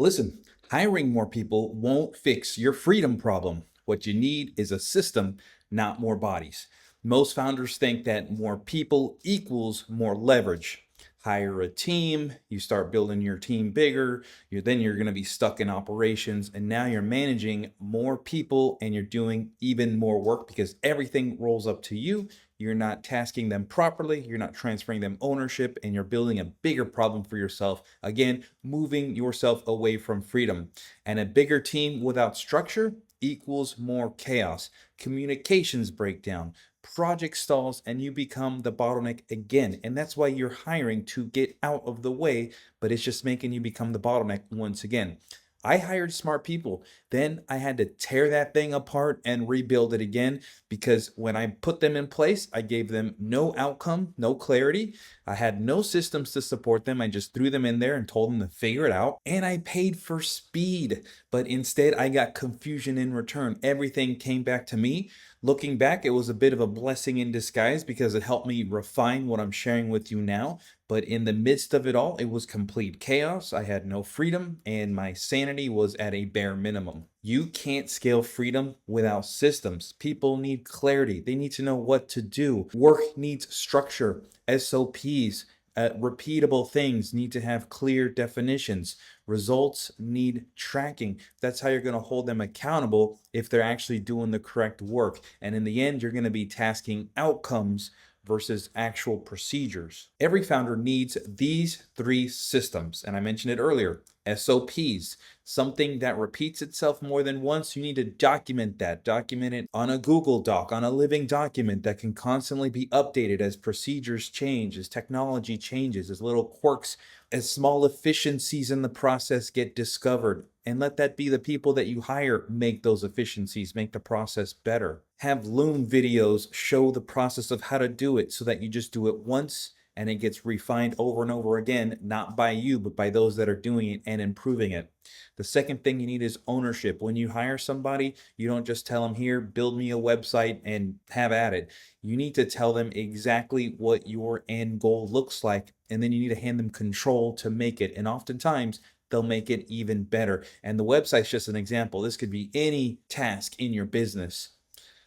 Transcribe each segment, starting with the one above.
Listen, hiring more people won't fix your freedom problem. What you need is a system, not more bodies. Most founders think that more people equals more leverage. Hire a team, you start building your team bigger, then you're going to be stuck in operations, and now you're managing more people and you're doing even more work because everything rolls up to you. You're not tasking them properly, you're not transferring them ownership, and you're building a bigger problem for yourself. Again, moving yourself away from freedom. And a bigger team without structure equals more chaos. Communications break down, project stalls, and you become the bottleneck again. And that's why you're hiring to get out of the way, but it's just making you become the bottleneck once again. I hired smart people. Then I had to tear that thing apart and rebuild it again because when I put them in place, I gave them no outcome, no clarity. I had no systems to support them. I just threw them in there and told them to figure it out. And I paid for speed, but instead I got confusion in return. Everything came back to me. Looking back, it was a bit of a blessing in disguise because it helped me refine what I'm sharing with you now. But in the midst of it all, it was complete chaos. I had no freedom, and my sanity was at a bare minimum. You can't scale freedom without systems. People need clarity. They need to know what to do. Work needs structure, SOPs. Repeatable things need to have clear definitions. Results need tracking. That's how you're going to hold them accountable if they're actually doing the correct work. And in the end, you're going to be tasking outcomes versus actual procedures. Every founder needs these three systems, and I mentioned it earlier. SOPs, something that repeats itself more than once, you need to document that. Document it on a Google Doc, on a living document that can constantly be updated as procedures change, as technology changes, as little quirks, as small efficiencies in the process get discovered. And let that be the people that you hire make those efficiencies, make the process better. Have Loom videos show the process of how to do it so that you just do it once and it gets refined over and over again, not by you, but by those that are doing it and improving it. The second thing you need is ownership. When you hire somebody, you don't just tell them, here, build me a website and have at it. You need to tell them exactly what your end goal looks like, and then you need to hand them control to make it. And oftentimes, they'll make it even better. And the website's just an example. This could be any task in your business.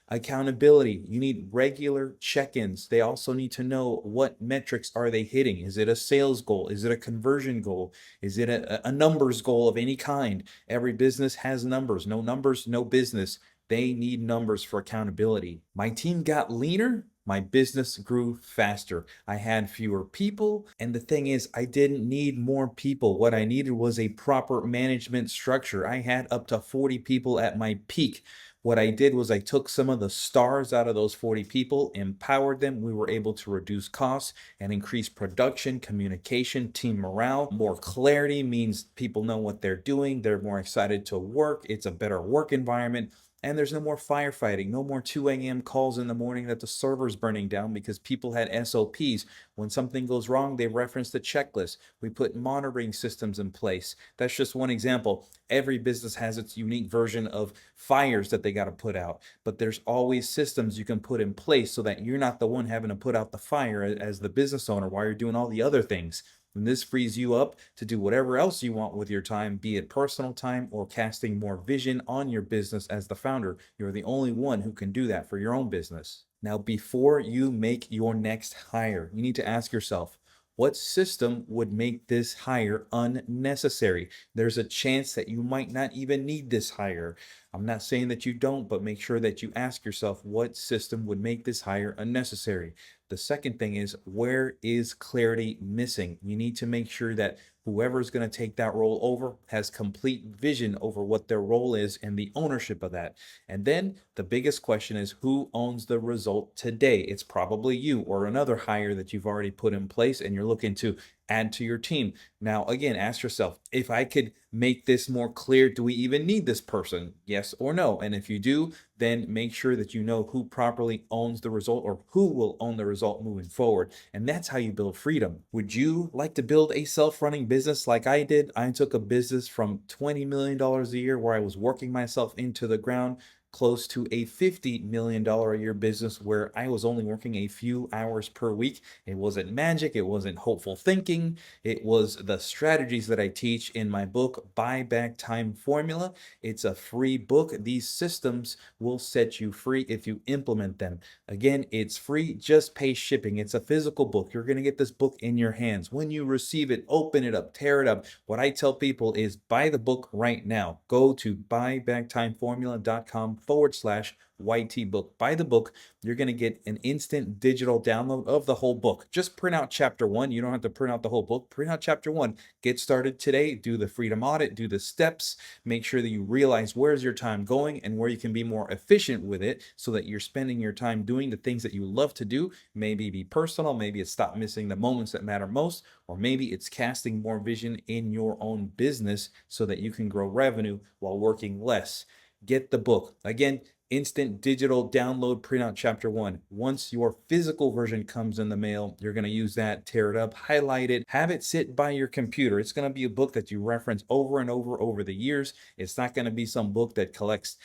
Accountability. You need regular check-ins. They also need to know what metrics are they hitting. Is it a sales goal? Is it a conversion goal? Is it a numbers goal of any kind? Every business has numbers. No numbers, no business. They need numbers for accountability. My team got leaner. My business grew faster. I had fewer people. And the thing is, I didn't need more people. What I needed was a proper management structure. I had up to 40 people at my peak. What I did was I took some of the stars out of those 40 people, empowered them. We were able to reduce costs and increase production, communication, team morale. More clarity means people know what they're doing. They're more excited to work. It's a better work environment. And there's no more firefighting, no more 2 a.m. calls in the morning that the server's burning down because people had SOPs. When something goes wrong, they reference the checklist. We put monitoring systems in place. That's just one example. Every business has its unique version of fires that they got to put out, but there's always systems you can put in place so that you're not the one having to put out the fire as the business owner while you're doing all the other things. And this frees you up to do whatever else you want with your time, be it personal time or casting more vision on your business as the founder. You're the only one who can do that for your own business. Now, before you make your next hire, you need to ask yourself, what system would make this hire unnecessary? There's a chance that you might not even need this hire. I'm not saying that you don't, but make sure that you ask yourself what system would make this hire unnecessary. The second thing is, where is clarity missing? You need to make sure that whoever is going to take that role over has complete vision over what their role is and the ownership of that. And then the biggest question is, who owns the result today? It's probably you or another hire that you've already put in place and you're looking to add to your team. Now, again, ask yourself, if I could make this more clear, do we even need this person? Yes or no? And if you do, then make sure that you know who properly owns the result or who will own the result moving forward. And that's how you build freedom. Would you like to build a self-running business like I did? I took a business from $20 million a year where I was working myself into the ground close to a $50 million a year business where I was only working a few hours per week. It wasn't magic, it wasn't hopeful thinking, it was the strategies that I teach in my book, Buyback Formula. It's a free book. These systems will set you free if you implement them. Again, it's free, just pay shipping. It's a physical book. You're going to get this book in your hands. When you receive it, open it up, tear it up. What I tell people is buy the book right now. Go to buybacktimeformula.com/YT book. Buy the book. You're going to get an instant digital download of the whole book. Just print out chapter one. You don't have to print out the whole book. Print out chapter one. Get started today. Do the freedom audit. Do the steps. Make sure that you realize where's your time going and where you can be more efficient with it so that you're spending your time doing the things that you love to do. Maybe be personal. Maybe it's stop missing the moments that matter most. Or maybe it's casting more vision in your own business so that you can grow revenue while working less. Get the book. Again, instant digital download, print out chapter one. Once your physical version comes in the mail, you're going to use that, tear it up, highlight it, have it sit by your computer. It's going to be a book that you reference over and over the years. It's not going to be some book that collects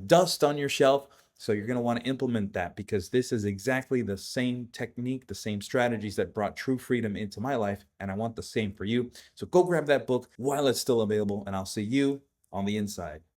dust on your shelf. So you're going to want to implement that because this is exactly the same technique, the same strategies that brought true freedom into my life. And I want the same for you. So go grab that book while it's still available, and I'll see you on the inside.